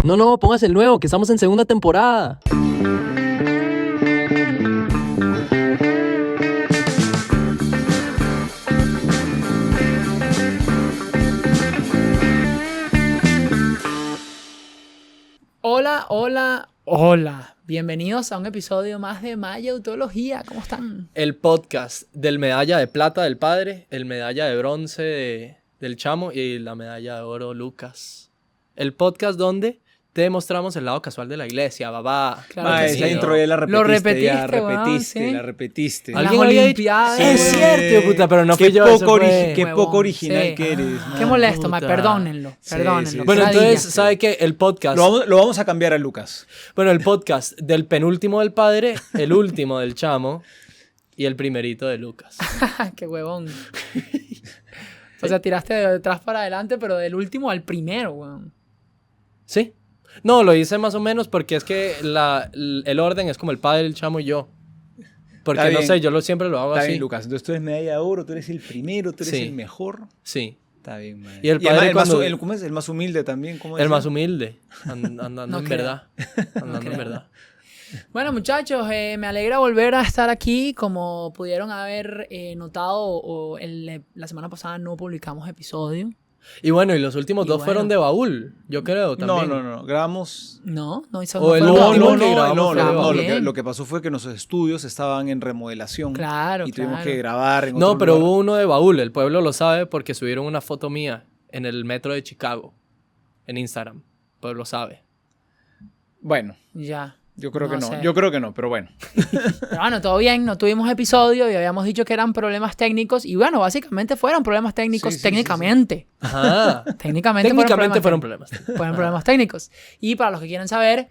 No, póngase el nuevo, que estamos en segunda temporada. Hola. Bienvenidos a un episodio más de Mayautología. ¿Cómo están? El podcast del medalla de plata del padre, el medalla de bronce del chamo y la medalla de oro Lucas. El podcast donde te mostramos el lado casual de la iglesia, babá. Claro que sí, esa intro ya la repetiste. Lo repetiste, ya weón, sí. la repetiste. Las ¿Alguien había Olimpiadas. dicho? Es cierto, puta, pero no fui Qué yo. poco, eso fue- qué Huevón, poco original sí. que eres. Qué man. molesto, puta. perdónenlo. Sí. Bueno, Ladilla. entonces, ¿sabe qué? El podcast... Lo vamos a cambiar a Lucas. Bueno, el podcast del penúltimo del padre, el último del chamo y el primerito de Lucas. Qué huevón. O sea, tiraste de atrás para adelante, pero del último al primero, weón. ¿Sí? No, lo hice más o menos porque es que el orden es como el padre, el chamo y yo. Porque Está no bien. sé, yo siempre lo hago Está así. bien, Lucas. Entonces tú eres medalla de oro, tú eres el primero, tú eres Sí. el mejor. Sí. Está bien, man. Y el padre además, cuando- ¿cómo es? El más humilde también. ¿Cómo El es? más humilde. Andando No en creo. verdad. Andando creo. en verdad. Bueno, muchachos, me alegra volver a estar aquí. Como pudieron haber notado, la semana pasada no publicamos episodio. Y bueno, y los últimos Y dos bueno. fueron de baúl, yo creo también. No. Grabamos... No hizo O el fue último último. que grabamos fue de Lo bien. que pasó fue que nuestros estudios estaban en remodelación. Claro, Y tuvimos claro. que grabar en No, otro pero lugar. hubo uno de baúl, el pueblo lo sabe porque subieron una foto mía en el metro de Chicago, en Instagram. El pueblo sabe. Bueno, Ya. yo creo que no. sé. Yo creo que no, pero bueno. Pero bueno, todo bien, no tuvimos episodio y habíamos dicho que eran problemas técnicos. Y bueno, básicamente fueron problemas técnicos Sí, técnicamente. Ajá. Técnicamente Técnicamente fueron problemas. Fueron problemas técnicos. Y para los que quieran saber,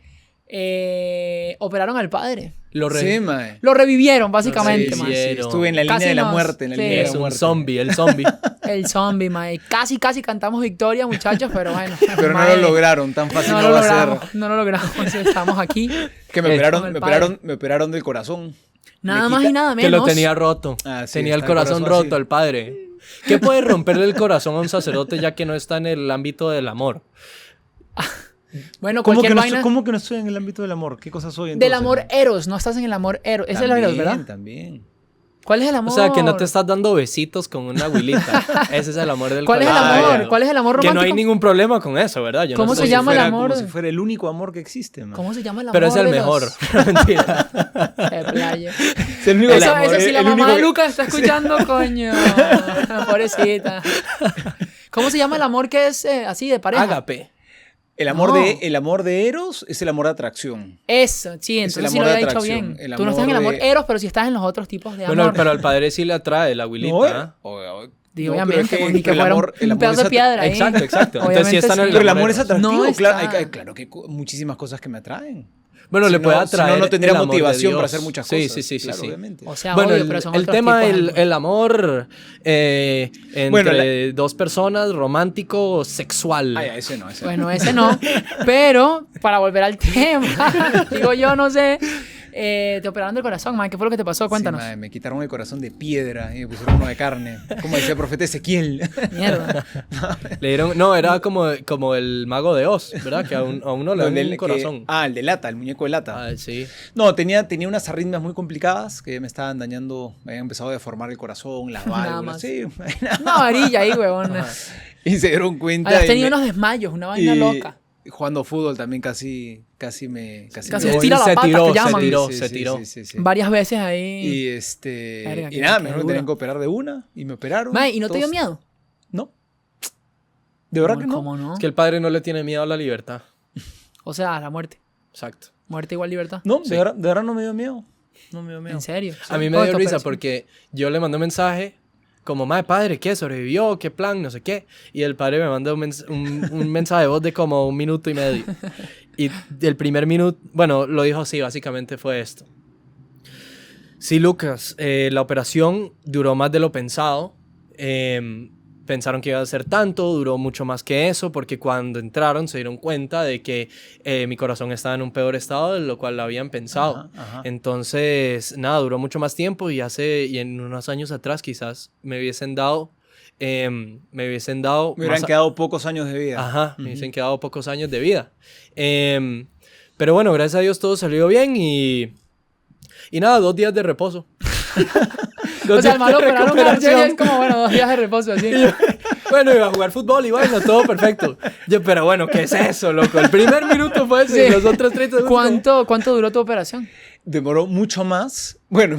operaron al padre. Lo re- Sí, mae. Lo revivieron, básicamente, Sí, man. sí. Estuve en la Casi línea de la nos- muerte. En la sí. línea de Es la un muerte. zombie, el zombie. El zombie, mae. Casi cantamos victoria, muchachos, pero bueno. Pero no mae, lo lograron, tan fácil No no, lo va a ser. logramos, no lo logramos. Estamos aquí. Que me Con el me operaron del corazón. Nada Me más quita- y nada menos. Que lo tenía roto. Ah, sí, tenía el está el corazón corazón roto, así. el padre. ¿Qué puede romperle el corazón a un sacerdote ya que no está en el ámbito del amor? Bueno, ¿Cómo cualquier que, vaina. ¿Cómo que no estoy en el ámbito del amor? ¿Qué cosas soy entonces? Del amor eros, no estás en el amor eros. Ese es el eros, ¿verdad? También. ¿Cuál es el amor? O sea, que no te estás dando besitos con una abuelita. Ese es el amor del ¿Cuál es el corazón. amor? ya. ¿Cuál es el amor Que romántico? no hay ningún problema con eso, ¿verdad? Yo no ¿Cómo estoy- se llama el amor? Como si fuera el único amor que existe, man. ¿Cómo se llama el amor? Pero es el de mejor. los- Mentira. Playa. Es el único Eso, amor, eso sí, la el mamá único de que- Lucas está escuchando, coño. Pobrecita. ¿Cómo se llama el amor que es así de pareja? Ágape. El amor, No. el amor de Eros es el amor de atracción. Eso, sí, Es el entonces sí lo amor de había dicho atracción, bien. el Tú no estás en el amor amor de- eros, pero sí estás en los otros tipos de Bueno, amor. pero al padre sí le atrae la abuelita. No, ¿ah? Digo, no, obviamente, pero es ni que el fuera amor- el un amor pedazo es de piedra ahí. Exacto. Entonces sí Obviamente están en sí. el Pero el amor amor es eros. atractivo. No claro, está. claro que hay muchísimas cosas que me atraen. Bueno, Si le puede no- atraer. Si no, no tendría el amor de motivación para Dios. hacer muchas Sí, cosas. sí, claro, sí. obviamente. O sea, Bueno, obvio, pero son el otros tema, tipos de amor. el amor entre Bueno, dos personas, romántico, sexual. Ah, ya, ese no, ese no. Bueno, ese no. Pero, para volver al tema, digo yo, no sé. Te operaron del corazón, man. ¿Qué fue lo que te pasó? Cuéntanos. Sí, madre, me quitaron el corazón de piedra y me pusieron uno de carne. Como decía el profeta Ezequiel. Mierda. Le dieron, no, era como el mago de Oz, ¿verdad? Que a uno le dan Donde un el- corazón. el de lata, el muñeco de lata. Ah, sí. No, tenía unas arritmias muy complicadas que me estaban dañando, me habían empezado a deformar el corazón, las Nada válvulas. más. Sí, Una varilla ahí, huevón. y se dieron cuenta. Habías y tenido me- unos desmayos, una vaina y loca. Jugando fútbol también casi Casi me estira la se pata, tiró, que llaman. se tiró. Sí. Varias veces ahí. Y Verga, y qué- nada, qué me duro. tenían que operar de una y me operaron. Mae, ¿y no te dio todos- miedo? No. De verdad que no. ¿Cómo no? Es que el padre no le tiene miedo a la libertad. O sea, a la muerte. Exacto. Muerte igual libertad. No, Sí. de verdad no me dio miedo. No me dio miedo. ¿En serio? A mí me dio risa porque yo le mandé un mensaje como, madre, padre, ¿qué? ¿Sobrevivió? ¿Qué plan? No sé qué. Y el padre me mandó un mensaje de voz de como 1 minuto y medio. Y el primer minuto, bueno, lo dijo así, básicamente fue esto. Sí, Lucas, la operación duró más de lo pensado. Pensaron que iba a ser tanto, duró mucho más que eso, porque cuando entraron se dieron cuenta de que mi corazón estaba en un peor estado de lo cual lo habían pensado. Ajá. Entonces, nada, duró mucho más tiempo y en unos años atrás quizás me hubiesen dado me hubiesen dado... Me hubieran más quedado pocos años de vida. Ajá, me hubiesen quedado pocos años de vida. Pero bueno, gracias a Dios todo salió bien y nada, 2 días de reposo. O sea, el malo operaron a Argelia recuperación. es como, bueno, 2 días de reposo, así. Bueno, iba a jugar fútbol y bueno, todo perfecto. Yo, pero bueno, ¿qué es eso, loco? El primer minuto fue ese y los otros 30 segundos. ¿Cuánto duró tu operación? Demoró mucho más. Bueno,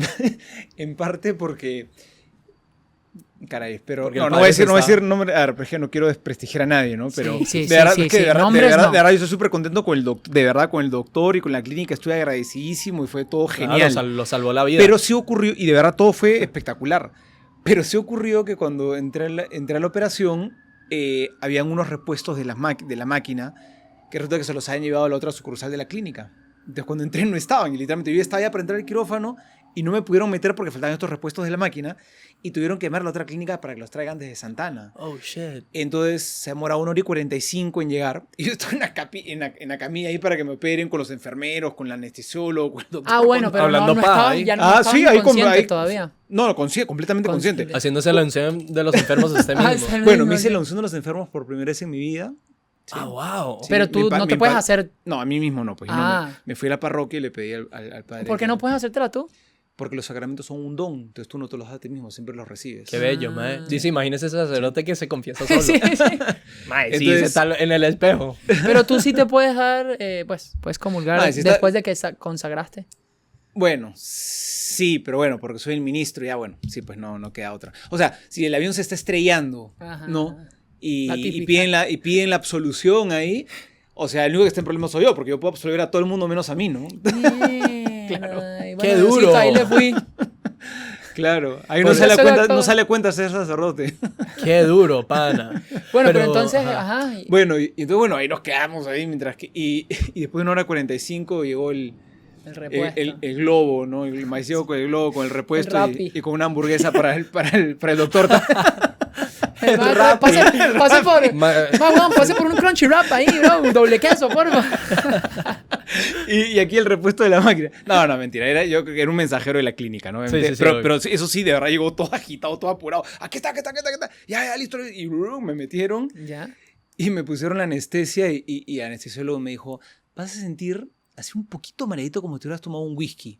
en parte porque... Caray, pero Porque el no padre voy a decir, se no voy a estaba- decir nombre, a ver, pero es que no quiero desprestigiar a nadie, ¿no? Pero Sí, de verdad, sí, es que sí. de verdad, Nombres no. de verdad, yo estoy súper contento con el doctor, de verdad, con el doctor y con la clínica, estoy agradecidísimo y fue todo Claro, genial. lo salvó la vida. Pero sí ocurrió, y de verdad todo fue espectacular, pero sí ocurrió que cuando entré a la operación, habían unos repuestos de la máquina que resulta que se los habían llevado a la otra sucursal de la clínica. Entonces cuando entré no estaban, y literalmente yo estaba ya para entrar al quirófano y no me pudieron meter porque faltaban estos repuestos de la máquina y tuvieron que llamar a la otra clínica para que los traigan desde Santana. Oh, shit. Entonces se demora 1 hora y 45 en llegar. Y yo estoy en la camilla ahí para que me operen con los enfermeros, con el anestesiólogo, con el doctor. Ah, bueno, pero hablando no paja estaba, ahí. ya no Ah, estaba sí, ahí inconsciente ahí- todavía. No, completamente consciente. Consciente. Haciéndose la unción de los enfermos a usted Ah, mismo. es el Bueno, mismo, me hice sí. la unción de los enfermos por primera vez en mi vida. Ah, wow. Sí, Pero tú no te puedes hacer... No, a mí mismo no, pues. Ah. Me fui a la parroquia y le pedí al padre. ¿Por qué no puedes hacértela tú? Porque los sacramentos son un don, entonces tú no te los das a ti mismo, siempre los recibes. Qué bello, mae. Sí, imagínese ese sacerdote que se confiesa solo. Sí, sí. Mae, sí, Entonces- se está en el espejo. Pero tú sí te puedes dar, pues, puedes comulgar Ah, sí está- después de que consagraste. Bueno, sí, pero bueno, porque soy el ministro, ya bueno, sí, pues no queda otra. O sea, si el avión se está estrellando, Ajá. ¿no? La Y típica. piden la absolución ahí, o sea, el único que está en problema soy yo, porque yo puedo absolver a todo el mundo menos a mí, ¿no? Claro. Qué duro. Ahí le fui. Claro, ahí Por no sale, eso era no todo. sale a cuenta ser sacerdote. Qué duro, pana. Bueno, pero entonces, ajá. Bueno, y entonces, bueno, ahí nos quedamos ahí mientras que... Y después de 1 hora 45 llegó el repuesto. el globo, ¿no? El maiceo con el globo, con el repuesto El Rappi. y con una hamburguesa para el doctor. Pase por un crunchy wrap ahí, bro. Un doble queso, porfa. Y aquí el repuesto de la máquina. No, mentira. Yo creo que era un mensajero de la clínica, ¿no? Sí, pero sí, eso sí, de verdad llegó todo agitado, todo apurado. Aquí está. Ya, listo. Y me metieron Ya. y me pusieron la anestesia y el anestesiólogo me dijo, vas a sentir así un poquito mareadito como si te hubieras tomado un whisky.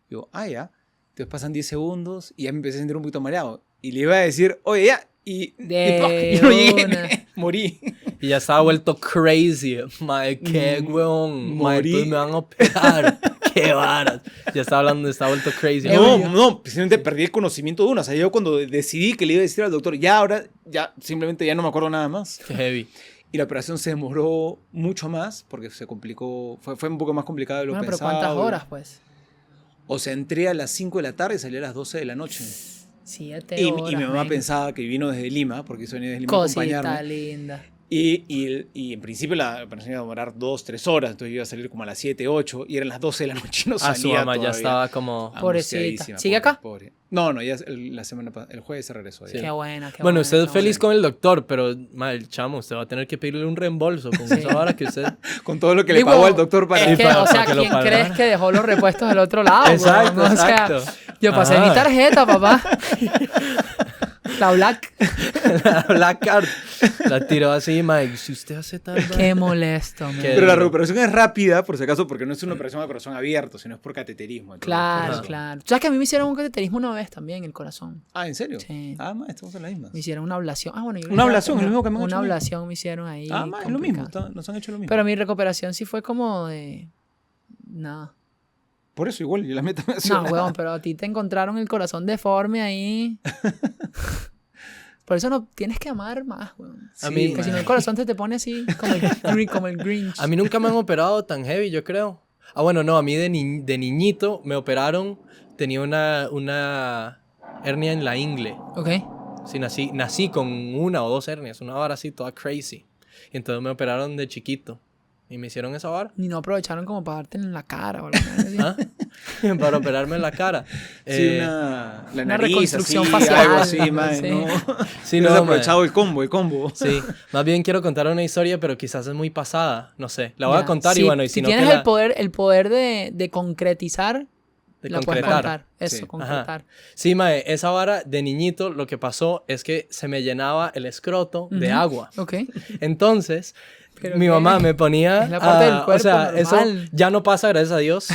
Yo, ya. Entonces pasan 10 segundos y ya me empecé a sentir un poquito mareado. Y le iba a decir, oye, ya. Y no llegué, una. morí. Y ya estaba vuelto crazy. Mae, qué weón. Mae, morí. entonces me van a operar. Qué varas. Ya estaba hablando, estaba vuelto crazy. No, simplemente perdí el conocimiento de una. O sea, yo cuando decidí que le iba a decir al doctor, ahora, simplemente ya no me acuerdo nada más. Qué heavy. Y la operación se demoró mucho más porque se complicó, fue un poco más complicado de lo Bueno, pero pensado. ¿cuántas horas, pues? O sea, entré a las 5 de la tarde y salí a las 12 de la noche. 7 Y horas. mi mamá men. pensaba que vino desde Lima, porque hizo venir desde Lima a Cosita acompañarme. linda. Y en principio la operación iba a demorar 2-3 horas, entonces yo iba a salir como a las 7, 8 y eran las 12 de la noche y no salía Su mamá ya todavía. estaba como... Pobrecita. Angustiadísima, ¿Sigue acá? Pobre. No, ya el jueves se regresó. ya. Sí. Qué buena, qué Bueno, buena. usted es qué feliz buena. con el doctor, pero, mae, el chamo, usted va a tener que pedirle un reembolso con esa hora que usted... Con todo lo que le Digo, pagó al doctor para... Es que, para- o sea, para que lo ¿quién pagara. crees que dejó los repuestos del otro lado? Exacto, weón? O sea, exacto. yo pasé Ajá. mi tarjeta, papá. La Black. La Black Card. La tiró así, mae. Si usted hace tal... Qué molesto, man. Qué- Pero la recuperación es rápida, por si acaso, porque no es una operación de corazón abierto, sino es por cateterismo. entonces, Claro, por eso. claro. ¿Sabes que a mí me hicieron un cateterismo una vez también en el corazón? Ah, ¿en serio? Sí. Ah, ma, estamos en la misma. Me hicieron una ablación. Ah, bueno, yo Una ablación, es lo mismo que me han hecho Una a mí. ablación me hicieron ahí. Ah, ma, es lo mismo, complicado. nos han hecho lo mismo. Pero mi recuperación sí fue como de... Nada. Por eso igual, yo la meta me No, huevón, pero a ti te encontraron el corazón deforme ahí. Por eso no tienes que amar más, weón. A mí, Porque si no man. el corazón te pone así como el Grinch. A mí nunca me han operado tan heavy, yo creo. Ah, bueno, no, a mí de niñito me operaron, tenía una hernia en la ingle. Ok. Sí, nací con 1 o 2 hernias, una vara así toda crazy. Y entonces me operaron de chiquito. Y me hicieron esa vara. Y no aprovecharon como para darte en la cara o algo así. ¿Ah? Para operarme en la cara. Sí, Eh, la una nariz, reconstrucción así, facial, algo así, man, sí. ¿no? sí, No no, has mae. aprovechado el combo. Sí, más bien quiero contar una historia, pero quizás es muy pasada. No sé, la voy Ya. a contar Si- y bueno, y si no tienes que el poder de concretizar, de Lo puedes concretar. contar. Eso, Sí. concretar. Sí, mae, esa vara de niñito lo que pasó es que se me llenaba el escroto de Ujú. agua. Ok. Entonces, ¿Pero mi qué? mamá me ponía... Es la parte del o cuerpo sea, eso normal. ya no pasa, gracias a Dios.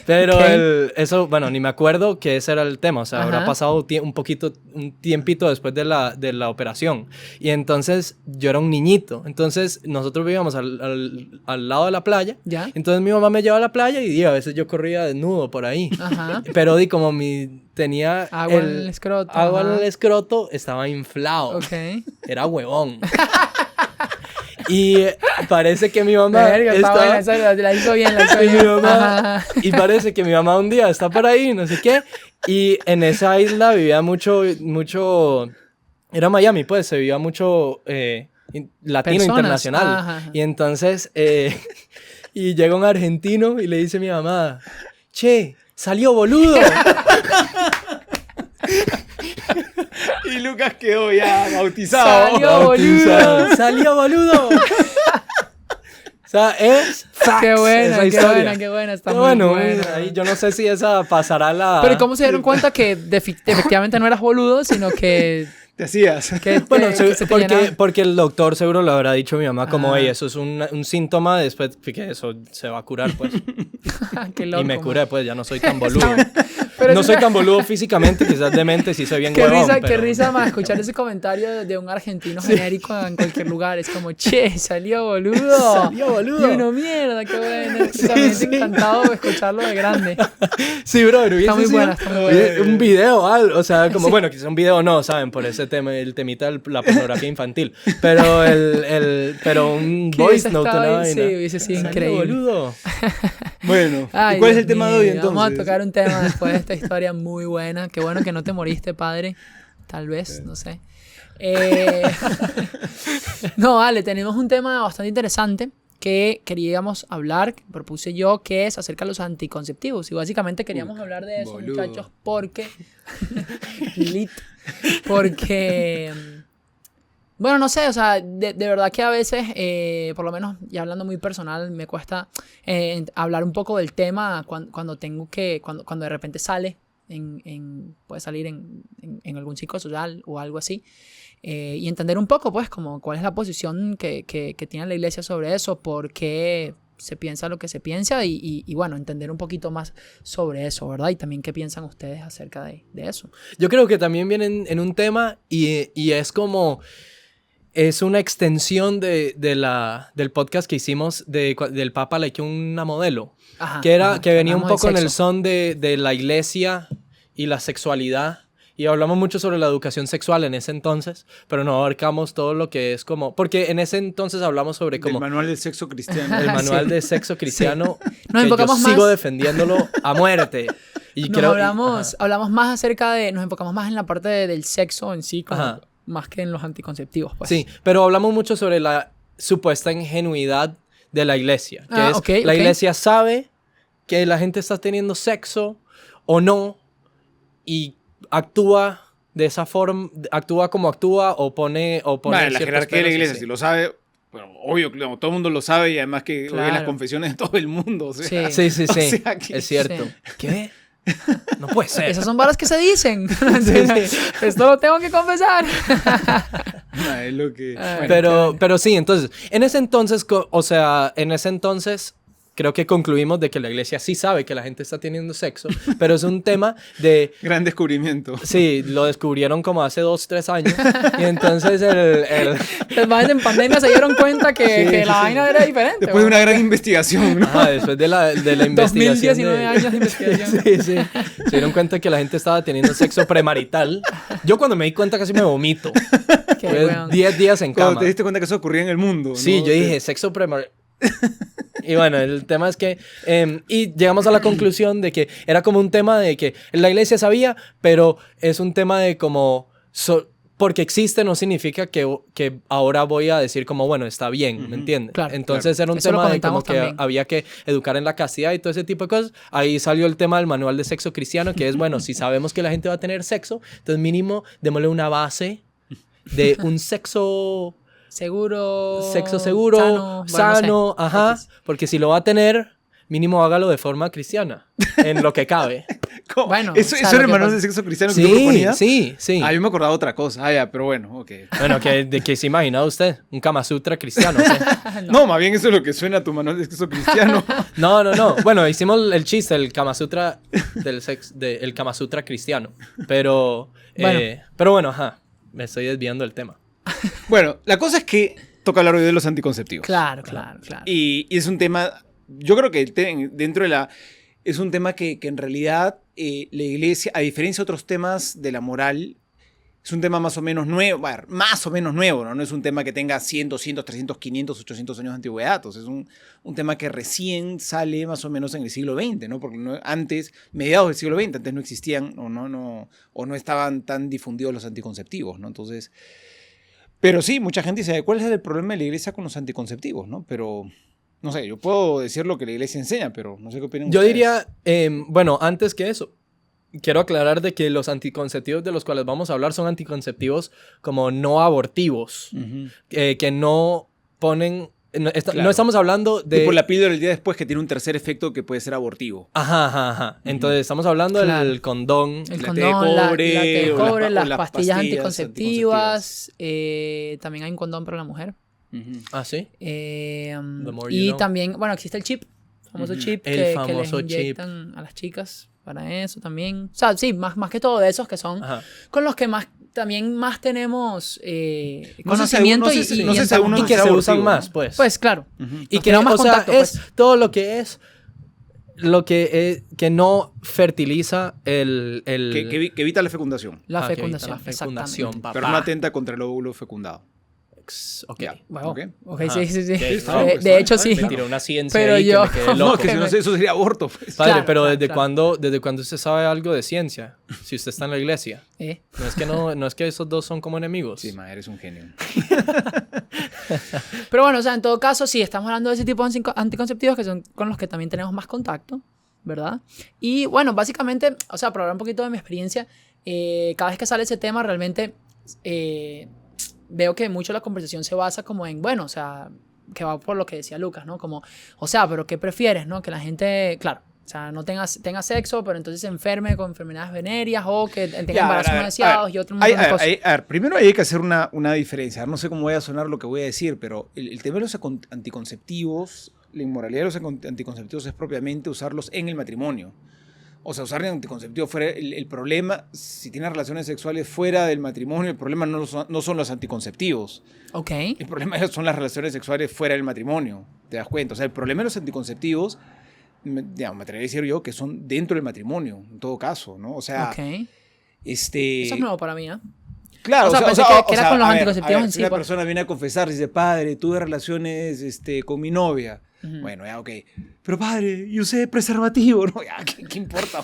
Pero Ok. eso, bueno, ni me acuerdo que ese era el tema. O sea, habrá Ajá. pasado un tiempito después de la operación. Y entonces yo era un niñito. Entonces nosotros vivíamos al lado de la playa. ¿Ya? Entonces mi mamá me llevaba a la playa y a veces yo corría desnudo por ahí. Ajá. Pero como tenía Agua en el escroto, agua en ajá. el escroto, estaba inflado. Ok. Era huevón. Y parece que mi mamá Verga, está estaba... buena, esa la hizo bien, la hizo Y mi bien. mamá- Ajá. y parece que mi mamá un día está por ahí, no sé qué, y en esa isla vivía mucho, era Miami, pues, se vivía mucho latino Personas. internacional. Ajá. Y entonces, y llega un argentino y le dice a mi mamá, che, salió boludo. Y Lucas quedó ya bautizado. Salió boludo. Salió boludo. O sea, es facts Qué buena, esa qué historia. buena, qué buena. Está Pero muy bueno, buena. ahí yo no sé si esa pasará la... Pero ¿y cómo se dieron cuenta que efectivamente no eras boludo, sino que Te hacías. Bueno, que se te llenaba? porque el doctor seguro lo habrá dicho a mi mamá como, Ah. hey, eso es un síntoma, después que eso se va a curar, pues. Qué loco. Y me man. curé, pues, ya no soy tan boludo. Pero No es soy una- tan boludo físicamente, quizás de mente sí soy bien Qué huevón, risa, pero... qué risa más escuchar ese comentario de un argentino genérico en cualquier lugar. Es como, che, salió boludo. Salió boludo. Y uno, mierda, qué bueno. O sea, me hubiese encantado escucharlo de grande. Sí, brother, hubiese Está muy sido buena, está muy buena. un video, algo, o sea, como, bueno, quizás un video no, ¿saben? Por ese tema, el temita de la pornografía infantil. Pero pero un Que voice hubiese note, estado una ahí, vaina. sí, hubiese sido Salió increíble. boludo. Bueno, Ay, ¿y cuál es Dios el tema de mío, hoy entonces? Vamos a tocar un tema después de esta historia muy buena. Qué bueno que no te moriste, padre. Tal vez, no sé. No, vale, tenemos un tema bastante interesante que queríamos hablar, que propuse yo, que es acerca de los anticonceptivos. Y básicamente queríamos hablar de eso, boludo. muchachos, porque... Lit. Porque... Bueno, no sé, o sea, de verdad que a veces, por lo menos, y hablando muy personal, me cuesta hablar un poco del tema cuando tengo que, cuando de repente sale, puede salir en algún psicosocial o algo así, y entender un poco, pues, como cuál es la posición que tiene la iglesia sobre eso, por qué se piensa lo que se piensa y bueno, entender un poquito más sobre eso, ¿verdad? Y también qué piensan ustedes acerca de eso. Yo creo que también viene en un tema y es como... Es una extensión del podcast que hicimos del Papa like una modelo. Ajá, Que ajá, que venía un hablamos poco del en el sexo. son de la iglesia y la sexualidad. Y hablamos mucho sobre la educación sexual en ese entonces, pero no abarcamos todo lo que es como... Porque en ese entonces hablamos sobre Del como manual del sexo cristiano. el manual Sí. de sexo cristiano, Nos que yo enfocamos sigo más- defendiéndolo a muerte. Y Nos creo, hablamos, ajá. hablamos más acerca de... Nos enfocamos más en la parte del sexo en sí, como Ajá. más que en los anticonceptivos, pues. Sí, pero hablamos mucho sobre la supuesta ingenuidad de la iglesia. Que es, Ok, la ok. iglesia sabe que la gente está teniendo sexo o no y actúa de esa forma, actúa como actúa o pone Vale, la ciertos jerarquía de la peros, iglesia, sí. si lo sabe, bueno, obvio, claro, todo el mundo lo sabe y además que oye las Claro. confesiones de todo el mundo. O sea, Sí. Sí, o sí. sea que- Es cierto. Sí. ¿Qué? No puede ser. Esas son varas que se dicen. Esto lo tengo que confesar. es lo que... Ay, bueno, Pero sí, entonces, en ese entonces, creo que concluimos de que la iglesia sí sabe que la gente está teniendo sexo, pero es un tema de... gran descubrimiento. Sí, lo descubrieron como hace 2, 3 años. Y entonces Los manes en pandemia se dieron cuenta que, Sí, que sí, la sí. vaina era diferente. Después de bueno. una gran investigación, ¿no? Ajá, después de la investigación 2019 años de investigación. Sí, sí. Se dieron cuenta que la gente estaba teniendo sexo premarital. Yo cuando me di cuenta casi me vomito. Qué Fue weón. 10 días en Cuando cama. te diste cuenta que eso ocurría en el mundo. Sí, ¿no? yo dije sexo premarital. Y bueno, el tema es que... y llegamos a la conclusión de que era como un tema de que la iglesia sabía, pero es un tema de como... porque existe no significa que ahora voy a decir como, bueno, está bien, ¿me entiendes? Claro, Entonces era un Eso lo tema de como comentamos que también. había que educar en la castidad y todo ese tipo de cosas. Ahí salió el tema del manual de sexo cristiano, que es, bueno, si sabemos que la gente va a tener sexo, entonces mínimo démosle una base de un sexo Seguro. seguro, Sano. Bueno, sano, no sé. ajá, X. porque si lo va a tener, mínimo hágalo de forma cristiana, en lo que cabe. ¿Cómo? Bueno, ¿Eso, o sea, eso lo era el que manual pasa- de sexo cristiano que tú Sí, proponías? sí, sí. Ah, yo me acordaba de otra cosa. Ah, ya, pero bueno, ok. Bueno, ¿de qué se imagina usted? ¿Un Kama Sutra cristiano? ¿Sí? No, más bien eso es lo que suena a tu manual de sexo cristiano. No. Bueno, hicimos el chiste, el Kama Sutra el Kama Sutra cristiano. Pero bueno, ajá. Me estoy desviando del tema. Bueno, la cosa es que toca hablar hoy de los anticonceptivos. Claro. Y es un tema, yo creo que dentro de la... Es un tema que en realidad la iglesia, a diferencia de otros temas de la moral, es un tema más o menos nuevo, bueno, más o menos nuevo, ¿no? No es un tema que tenga 100, 200, 300, 500, 800 años de antigüedad. Es un tema que recién sale más o menos en el siglo XX, ¿no? Porque antes, mediados del siglo XX, antes no existían o no estaban tan difundidos los anticonceptivos, ¿no? Entonces, pero sí, mucha gente dice, ¿cuál es el problema de la iglesia con los anticonceptivos, no? Pero... No sé, yo puedo decir lo que la iglesia enseña, pero no sé qué opinan Yo ustedes. diría, bueno, antes que eso, quiero aclarar de que los anticonceptivos de los cuales vamos a hablar son anticonceptivos como no abortivos, Ujú. que no ponen... No Claro. estamos hablando de... Tipo la píldora el día después que tiene un tercer efecto que puede ser abortivo. Ajá. Entonces, estamos hablando Claro. del condón. El La condón, té de cobre, la té de o las cobre, pa- o las las pastillas pastillas anticonceptivas. También hay un condón para la mujer. Ujú. Ah, ¿sí? more you Y know. también, bueno, existe el chip. El famoso chip El que les famoso chip. inyectan a las chicas para eso también. O sea, sí, más que todo de esos que son Ajá. con los que más tenemos No sé si conocimiento algunos- y no sé si estamos algunos Y más- que se abortivo, usan ¿no? más, pues. Pues claro. Ujú. Y Nos que, tenemos más o sea, contacto, es pues. todo lo que no fertiliza el... Que evita la fecundación, La que fecundación. evita la fecundación, exactamente. papá. pero no atenta contra el óvulo fecundado. Ok. Ya. Wow. Ok. Ok, Ajá. sí. Ok, está no, bien, De hecho, está bien, sí. Me tiró una ciencia Pero ahí yo- que me quedé No, loco. No, que si no sé, eso sería aborto, pues. Padre, Claro, pero claro, ¿desde cuándo usted sabe algo de ciencia? Si usted está en la iglesia. No es que esos dos son como enemigos. Sí, ma, eres un genio. Pero bueno, o sea, en todo caso, sí, estamos hablando de ese tipo de anticonceptivos que son con los que también tenemos más contacto, ¿verdad? Y bueno, básicamente, o sea, para hablar un poquito de mi experiencia, cada vez que sale ese tema, realmente veo que mucho la conversación se basa como en, bueno, o sea, que va por lo que decía Lucas, ¿no? Como, o sea, pero ¿qué prefieres, no? Que la gente, claro, o sea, no tenga sexo, pero entonces se enferme con enfermedades venéreas o que tenga Ya, embarazos no deseados y otro montón de cosas. A ver, primero hay que hacer una diferencia. No sé cómo voy a sonar lo que voy a decir, pero el tema de los anticonceptivos, la inmoralidad de los anticonceptivos es propiamente usarlos en el matrimonio. O sea, usar anticonceptivos fuera. El problema, si tienes relaciones sexuales fuera del matrimonio, el problema no son los anticonceptivos. Ok. El problema son las relaciones sexuales fuera del matrimonio. ¿Te das cuenta? O sea, el problema de los anticonceptivos, me atrevería a decir yo, que son dentro del matrimonio, en todo caso, ¿no? O sea, Ok. Eso este... es nuevo para mí, ¿no? Claro, O sea, pensé que era con los anticonceptivos en si sí, una pues. persona viene a confesar y dice, padre, tuve relaciones con mi novia. Ujú. Bueno, ya, ok. Pero padre, yo usé preservativo, ¿no? Ya, ¿qué importa?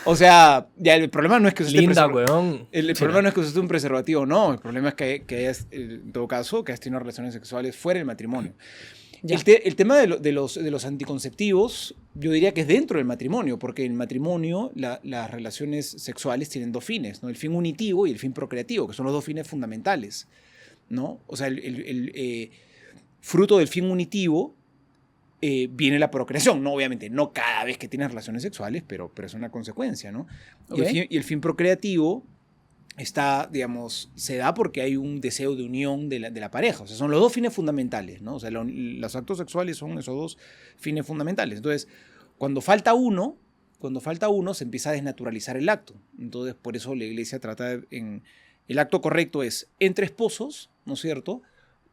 O sea, ya el problema no es que usted Linda, weón. El problema no es que usted un preservativo, no. El problema es que hayas, en todo caso, que hayas tenido relaciones sexuales fuera del matrimonio. Ya. El tema de los anticonceptivos, yo diría que es dentro del matrimonio, porque en el matrimonio las relaciones sexuales tienen dos fines, ¿no? El fin unitivo y el fin procreativo, que son los dos fines fundamentales, ¿no? O sea, fruto del fin unitivo viene la procreación, ¿no? Obviamente, no cada vez que tienes relaciones sexuales, pero es una consecuencia, ¿no? Ok. Y el fin procreativo está, digamos, se da porque hay un deseo de unión de la pareja. O sea, son los dos fines fundamentales, ¿no? O sea, los actos sexuales son esos dos fines fundamentales. Entonces, cuando falta uno, se empieza a desnaturalizar el acto. Entonces, por eso la iglesia trata el acto correcto es entre esposos, ¿no es cierto?,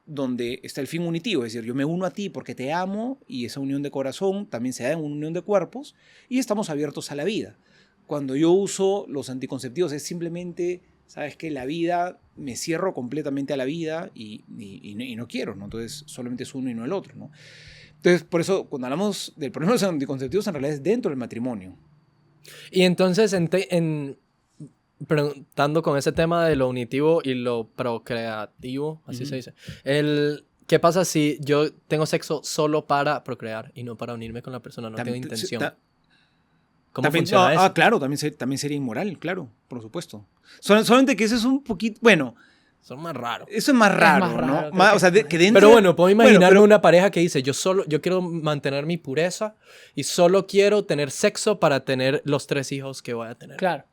donde está el fin unitivo, es decir, yo me uno a ti porque te amo y esa unión de corazón también se da en una unión de cuerpos y estamos abiertos a la vida. Cuando yo uso los anticonceptivos es simplemente, ¿sabes qué? La vida, me cierro completamente a la vida y no quiero, ¿no? Entonces solamente es uno y no el otro, ¿no? Entonces, por eso, cuando hablamos del problema de los anticonceptivos, en realidad es dentro del matrimonio. Y entonces, preguntando con ese tema de lo unitivo y lo procreativo, así se dice, ¿qué pasa si yo tengo sexo solo para procrear y no para unirme con la persona? No tengo intención. ¿Cómo También, funciona eso? claro, también sería inmoral, claro, por supuesto. Solamente que eso es un poquito, bueno, Son más raros. Eso es más raro, más raro, ¿no? creo Más, que o sea, sí. que dentro... Pero bueno, puedo imaginarme pero- una pareja que dice, yo quiero mantener mi pureza y solo quiero tener sexo para tener los 3 hijos que voy a tener. Claro.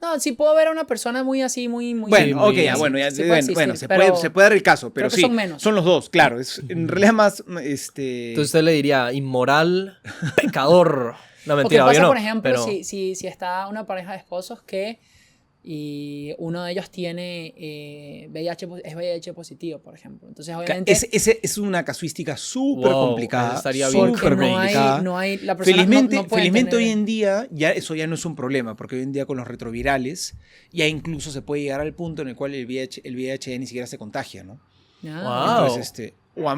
No, sí puedo ver a una persona muy así, muy... Bueno, Sí, ok, muy- ya, bueno, ya, sí puede bueno, bueno, existir, se puede dar el caso, pero creo que sí, son menos. son los dos, claro. En realidad más, Entonces usted le diría inmoral, pecador. No, Porque mentira, pasa, obvio no. por ejemplo, pero... si está una pareja de esposos que y uno de ellos tiene es VIH positivo, por ejemplo. Entonces, obviamente, es una casuística súper Wow, complicada. eso estaría bien súper porque complicada. no hay, la persona Felizmente, no puede felizmente tener- hoy en día eso ya no es un problema, porque hoy en día con los retrovirales ya incluso se puede llegar al punto en el cual el VIH ya ni siquiera se contagia, ¿no? Ah, Wow. Entonces,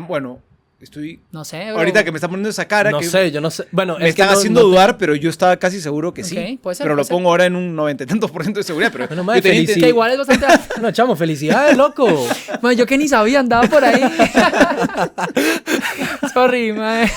bueno, estoy... no sé, bro. Ahorita que me está poniendo esa cara, No que sé, yo no sé. Bueno, me es que están no- haciendo no te- dudar, pero yo estaba casi seguro que sí. Ok, puede ser, pero lo puede ser. pongo ahora en un 90 y tantos % de seguridad. Pero Bueno, yo madre, tenía felicidad. que igual es bastante... No, chamo, felicidades, loco. Man, yo que ni sabía, andaba por ahí. Sorry, man.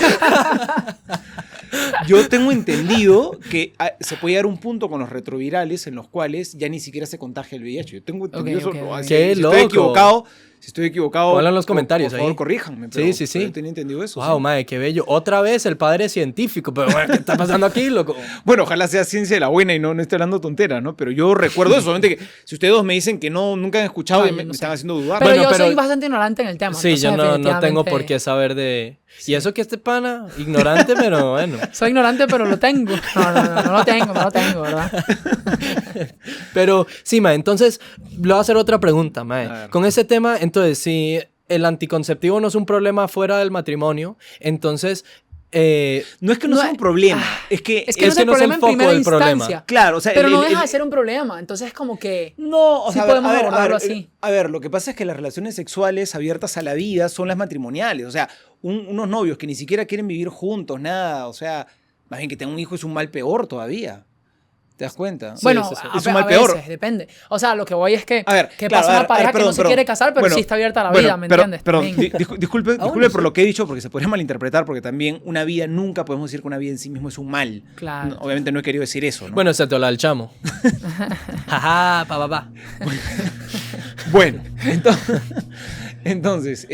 Yo tengo entendido que se puede llegar a un punto con los retrovirales en los cuales ya ni siquiera se contagia el VIH. Yo tengo entendido Ok, eso. ok, ok. Si Qué estoy loco. equivocado, si estoy equivocado, Ponlo en los comentarios por favor, ahí. corríjanme. Sí, sí, sí. pero yo tenía entendido eso. Wow, sí. madre, qué bello. Otra vez el padre científico. Pero bueno, ¿qué está pasando aquí, loco? Bueno, ojalá sea ciencia de la buena y no esté hablando tonteras, ¿no? Pero yo recuerdo eso. Solamente que si ustedes dos me dicen que no, nunca han escuchado, No, y yo me no sé. están haciendo dudar. Pero Bueno, yo pero- soy bastante ignorante en el tema. Sí, yo entonces no tengo por definitivamente qué saber de... Y eso que este pana, ignorante, pero bueno. Soy ignorante, pero lo tengo. No lo tengo, ¿verdad? Pero sí, mae, entonces le voy a hacer otra pregunta, mae. A ver. Con ese tema, entonces, si el anticonceptivo no es un problema fuera del matrimonio, entonces... No es que no No sea es- un problema, es que... Es que no es que el no es el problema en foco primera del problema. instancia. Claro, o sea... Pero no el- deja de ser un problema. Entonces, como que... No, o Sí sea, podemos abordarlo así. A ver, lo que pasa es que las relaciones sexuales abiertas a la vida son las matrimoniales. O sea, unos novios que ni siquiera quieren vivir juntos, nada. O sea, más bien que tengan un hijo es un mal peor todavía. ¿Te das cuenta? Bueno, sí, sí. Es un mal peor. veces, depende. O sea, lo que voy es que... A ver, que claro, pasa a una ver, pareja que perdón, no se perdón. quiere casar, pero Bueno, sí está abierta a la bueno, vida, ¿me pero- entiendes? Perdón, También. disculpe bueno, por lo que he dicho, porque se podría malinterpretar, porque también una vida, nunca podemos decir que una vida en sí mismo es un mal. Claro. No, obviamente no he querido decir eso, ¿no? Bueno, excepto la del chamo. Jaja, pa. Bueno, entonces,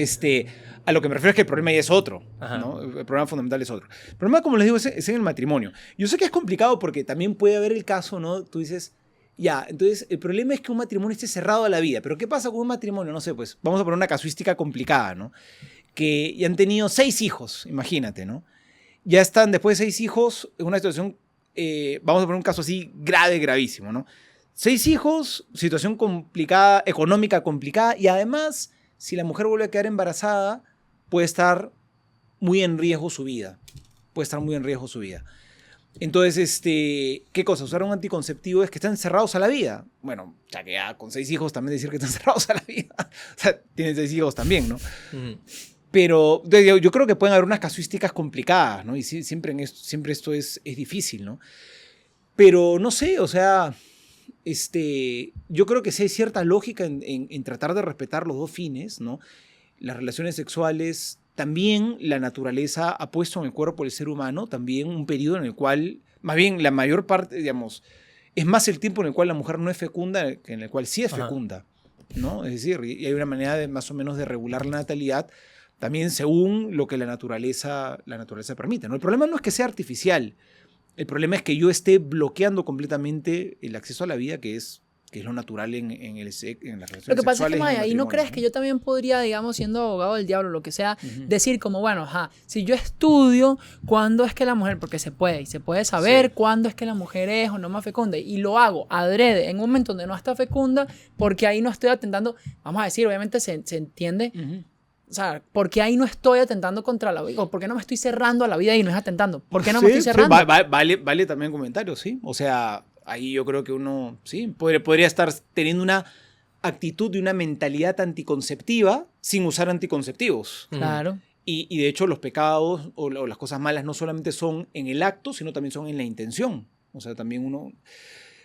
a lo que me refiero es que el problema ya es otro, Ajá. ¿no? El problema fundamental es otro. El problema, como les digo, es en el matrimonio. Yo sé que es complicado porque también puede haber el caso, ¿no? Tú dices, ya, entonces el problema es que un matrimonio esté cerrado a la vida. Pero ¿qué pasa con un matrimonio? No sé, pues vamos a poner una casuística complicada, ¿no? Que ya han tenido 6 hijos, imagínate, ¿no? Ya están, después de 6 hijos, en una situación, vamos a poner un caso así grave, gravísimo, ¿no? 6 hijos, situación complicada, económica complicada, y además, si la mujer vuelve a quedar embarazada, puede estar muy en riesgo su vida. Puede estar muy en riesgo su vida. Entonces, ¿qué cosa? Usar un anticonceptivo es que están cerrados a la vida. Bueno, ya que ya con 6 hijos también decir que están cerrados a la vida. O sea, tienen 6 hijos también, ¿no? Ujú. Pero yo creo que pueden haber unas casuísticas complicadas, ¿no? Y siempre esto es difícil, ¿no? Pero no sé, o sea, yo creo que sí hay cierta lógica en tratar de respetar los dos fines, ¿no? Las relaciones sexuales, también la naturaleza ha puesto en el cuerpo del ser humano también un periodo en el cual, más bien la mayor parte, digamos, es más el tiempo en el cual la mujer no es fecunda que en el cual sí es Ajá. fecunda, ¿no? Es decir, y hay una manera de más o menos de regular la natalidad también según lo que la naturaleza permite, ¿no? El problema no es que sea artificial, el problema es que yo esté bloqueando completamente el acceso a la vida, que es lo natural en las relaciones Lo que pasa es sexuales que, y en el Maya, ahí no matrimonio, crees que yo también podría, digamos, siendo abogado del diablo, lo que sea, Ujú. decir como, bueno, ajá, si yo estudio cuándo es que la mujer, porque se puede, y se puede saber Sí. cuándo es que la mujer es o no más fecunda, y lo hago adrede en un momento donde no está fecunda, porque ahí no estoy atentando, vamos a decir, obviamente se entiende, Ujú. o sea, porque ahí no estoy atentando contra la vida, o porque no me estoy cerrando a la vida y no es atentando, ¿por qué no me Sí, estoy sí, cerrando? vale también comentarios, sí. O sea, ahí yo creo que uno, sí, podría estar teniendo una actitud y una mentalidad anticonceptiva sin usar anticonceptivos. Claro. Y de hecho los pecados o las cosas malas no solamente son en el acto, sino también son en la intención. O sea, también uno...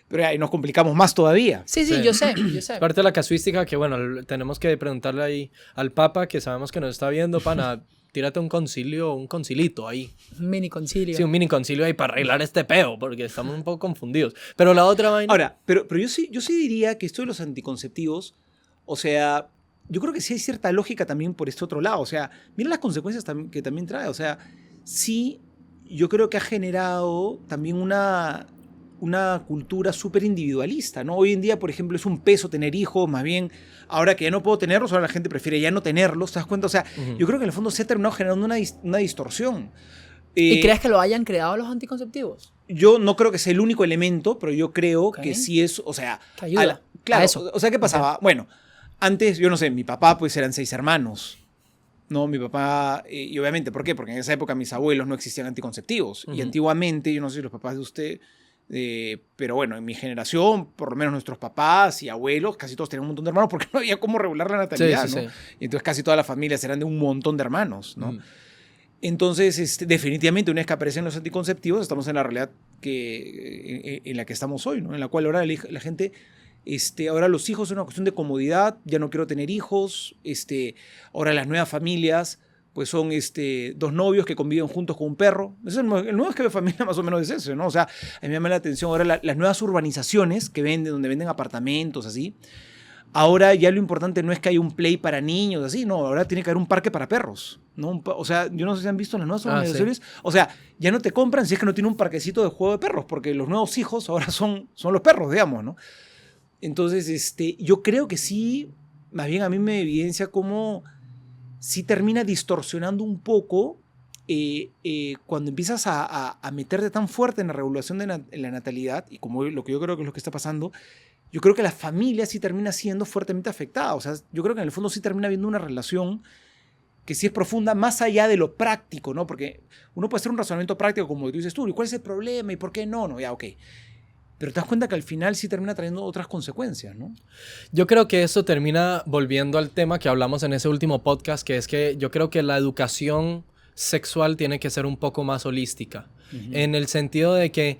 Pero ahí nos complicamos más todavía. Sí, Sí. yo sé. Parte de la casuística que, bueno, tenemos que preguntarle ahí al Papa, que sabemos que nos está viendo, pana, tírate un concilito ahí. Un mini concilio. Sí, un mini concilio ahí para arreglar este peo, porque estamos un poco confundidos. Pero la otra vaina... Ahora, pero yo sí diría que esto de los anticonceptivos, O sea, yo creo que sí hay cierta lógica también por este otro lado. O sea, mira las consecuencias que también trae. O sea, sí, yo creo que ha generado también una cultura súper individualista, ¿no? Hoy en día, por ejemplo, es un peso tener hijos, más bien, ahora que ya no puedo tenerlos, ahora la gente prefiere ya no tenerlos, ¿te das cuenta? O sea, yo creo que en el fondo se ha terminado generando una distorsión. ¿Y crees que lo hayan creado los anticonceptivos? Yo no creo que sea el único elemento, pero yo creo Ok. que sí es, o sea... Que ayuda claro, a eso. o sea, ¿qué pasaba? Bueno, antes, yo no sé, mi papá pues eran 6 hermanos, ¿no? Mi papá, y obviamente, ¿por qué? Porque en esa época mis abuelos no existían anticonceptivos. Y antiguamente, yo no sé si los papás de usted... pero bueno, en mi generación, por lo menos nuestros papás y abuelos, casi todos tenían un montón de hermanos porque no había cómo regular la natalidad, Sí. ¿no? Y entonces casi todas las familias eran de un montón de hermanos, ¿no? Entonces, definitivamente, una vez que aparecen los anticonceptivos, estamos en la realidad en la que estamos hoy, ¿no? En la cual ahora la gente, ahora los hijos son una cuestión de comodidad, ya no quiero tener hijos, ahora las nuevas familias pues son 2 novios que conviven juntos con un perro. Eso es el nuevo esquema de familia más o menos es eso, ¿no? O sea, a mí me llama la atención ahora las nuevas urbanizaciones que venden, donde venden apartamentos, así. Ahora ya lo importante no es que haya un play para niños, así, no, ahora tiene que haber un parque para perros, ¿no? O sea, yo no sé si han visto las nuevas urbanizaciones. Sí. O sea, ya no te compran si es que no tiene un parquecito de juego de perros, porque los nuevos hijos ahora son los perros, digamos, ¿no? Entonces, yo creo que sí, más bien a mí me evidencia cómo sí termina distorsionando un poco cuando empiezas a meterte tan fuerte en la regulación de la natalidad, y como lo que yo creo que es lo que está pasando, yo creo que la familia sí termina siendo fuertemente afectada. O sea, yo creo que en el fondo sí termina habiendo una relación que sí es profunda más allá de lo práctico, ¿no? Porque uno puede hacer un razonamiento práctico como tú dices tú, ¿y cuál es el problema? ¿Y por qué no? No, ya, ok. Pero te das cuenta que al final sí termina trayendo otras consecuencias, ¿no? Yo creo que eso termina volviendo al tema que hablamos en ese último podcast, que es que yo creo que la educación sexual tiene que ser un poco más holística, en el sentido de que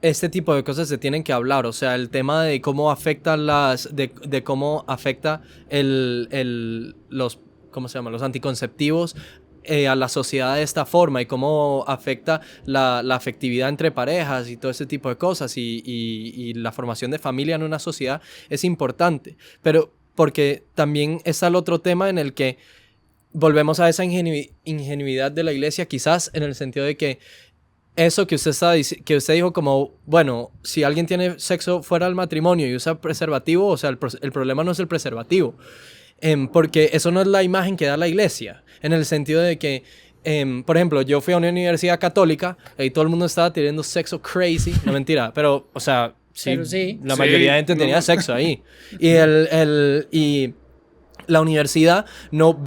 este tipo de cosas se tienen que hablar. O sea, el tema de cómo afecta de cómo afecta los ¿cómo se llama? Los anticonceptivos a la sociedad de esta forma, y cómo afecta la afectividad entre parejas y todo ese tipo de cosas, y la formación de familia en una sociedad es importante. Pero porque también está el otro tema en el que volvemos a esa ingenuidad de la iglesia, quizás en el sentido de que eso que usted dijo, como, bueno, si alguien tiene sexo fuera del matrimonio y usa preservativo, o sea, el problema no es el preservativo, porque eso no es la imagen que da la iglesia, en el sentido de que, por ejemplo, yo fui a una universidad católica y todo el mundo estaba teniendo sexo crazy, no mentira, pero, o sea, sí, la mayoría de gente tenía sexo ahí, y la universidad no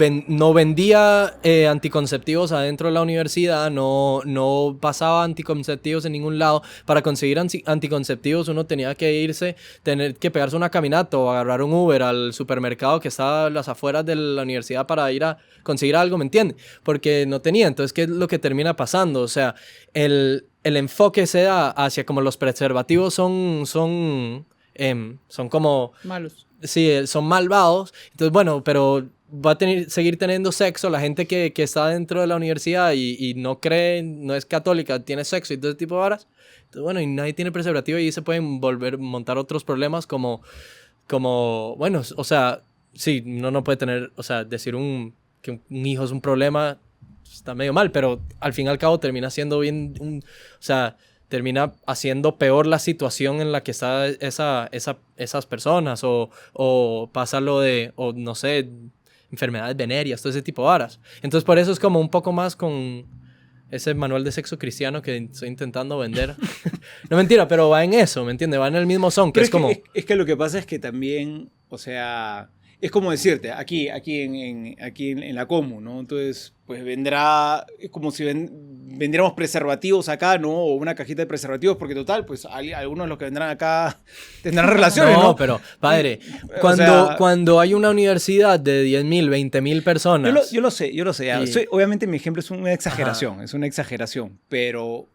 vendía anticonceptivos adentro de la universidad, no pasaba anticonceptivos en ningún lado. Para conseguir anticonceptivos uno tenía que tener que pegarse una caminata o agarrar un Uber al supermercado que estaba a las afueras de la universidad para ir a conseguir algo, ¿me entiendes? Porque no tenía. Entonces, ¿qué es lo que termina pasando? O sea, el enfoque se da hacia como los preservativos son como... malos. Sí, son malvados. Entonces, bueno, pero va a seguir teniendo sexo la gente que está dentro de la universidad y no cree, no es católica, tiene sexo y todo ese tipo de varas. Entonces, bueno, y nadie tiene preservativo, y se pueden montar otros problemas como, bueno, o sea, sí, uno no puede tener, o sea, decir que un hijo es un problema, está medio mal, pero al fin y al cabo termina siendo bien, o sea, termina haciendo peor la situación en la que está esas personas, o pasa lo de, o no sé, enfermedades venéreas, todo ese tipo de varas. Entonces, por eso es como un poco más con ese manual de sexo cristiano que estoy intentando vender. No, mentira, pero va en eso, ¿me entiendes? Va en el mismo son, que pero es como... Es que lo que pasa es que también, o sea... Es como decirte, aquí en la Comu, ¿no? Entonces, pues es como si vendiéramos preservativos acá, ¿no? O una cajita de preservativos, porque total, pues algunos de los que vendrán acá tendrán relaciones, ¿no? No, pero, padre, cuando hay una universidad de 10,000, 20,000 personas... Yo lo sé. Obviamente mi ejemplo es una exageración, pero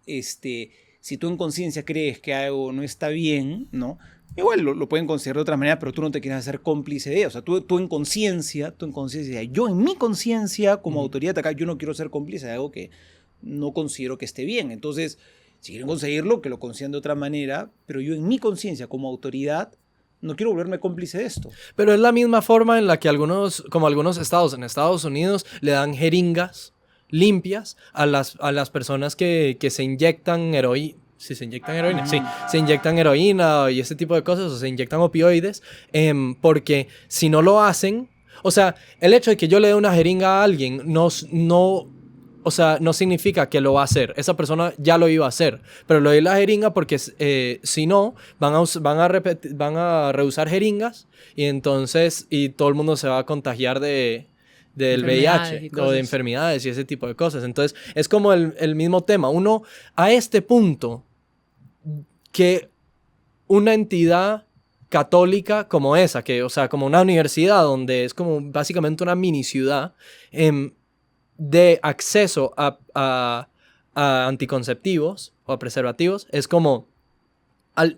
si tú en conciencia crees que algo no está bien, ¿no? Igual lo pueden considerar de otra manera, pero tú no te quieres hacer cómplice de ello. O sea, tú en conciencia, yo en mi conciencia como autoridad acá, yo no quiero ser cómplice de algo que no considero que esté bien. Entonces, si quieren conseguirlo, que lo consigan de otra manera, pero yo en mi conciencia como autoridad no quiero volverme cómplice de esto. Pero es la misma forma en la que algunos estados en Estados Unidos le dan jeringas limpias a las personas que se inyectan heroína. Si se inyectan heroína, sí, se inyectan heroína y ese tipo de cosas, o se inyectan opioides, porque si no lo hacen, o sea, el hecho de que yo le dé una jeringa a alguien no significa que lo va a hacer. Esa persona ya lo iba a hacer, pero le doy la jeringa porque si no, van a rehusar jeringas y entonces todo el mundo se va a contagiar del VIH o de enfermedades y ese tipo de cosas. Entonces, es como el mismo tema. Uno, a este punto, que una entidad católica como esa, o sea, como una universidad donde es como básicamente una mini ciudad, de acceso a anticonceptivos o a preservativos, es como,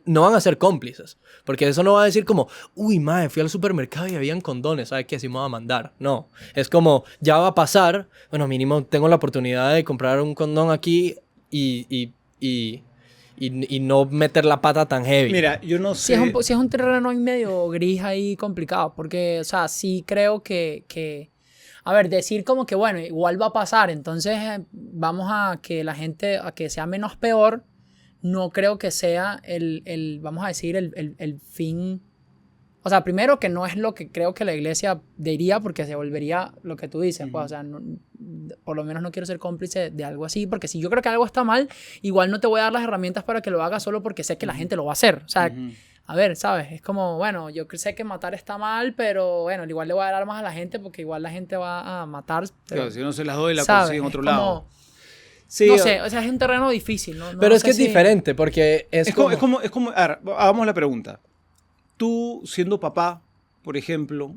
no van a ser cómplices, porque eso no va a decir como, uy, mae, fui al supermercado y habían condones, ¿sabes qué? Si me va a mandar. No, es como, ya va a pasar, bueno, mínimo tengo la oportunidad de comprar un condón aquí y no meter la pata tan heavy. Mira, yo no sé... Si es un terreno ahí medio gris ahí complicado, porque, o sea, sí creo que a ver, decir como que, bueno, igual va a pasar, entonces vamos a que la gente, a que sea menos peor, no creo que sea vamos a decir, el fin. O sea, primero que no es lo que creo que la iglesia diría, porque se volvería lo que tú dices, pues, o sea, por lo menos no quiero ser cómplice de algo así, porque si yo creo que algo está mal, igual no te voy a dar las herramientas para que lo hagas solo porque sé que la gente lo va a hacer. O sea, a ver, ¿sabes? Es como, bueno, yo sé que matar está mal, pero bueno, igual le voy a dar armas a la gente porque igual la gente va a matar. Pero, claro, si no se las doy, la ¿sabes? consiguen en otro Es lado. como, Sí, no sé, o sea, es un terreno difícil, ¿no? Pero no es sé que es si... diferente, porque es como... a ver, hagamos la pregunta. Tú, siendo papá, por ejemplo,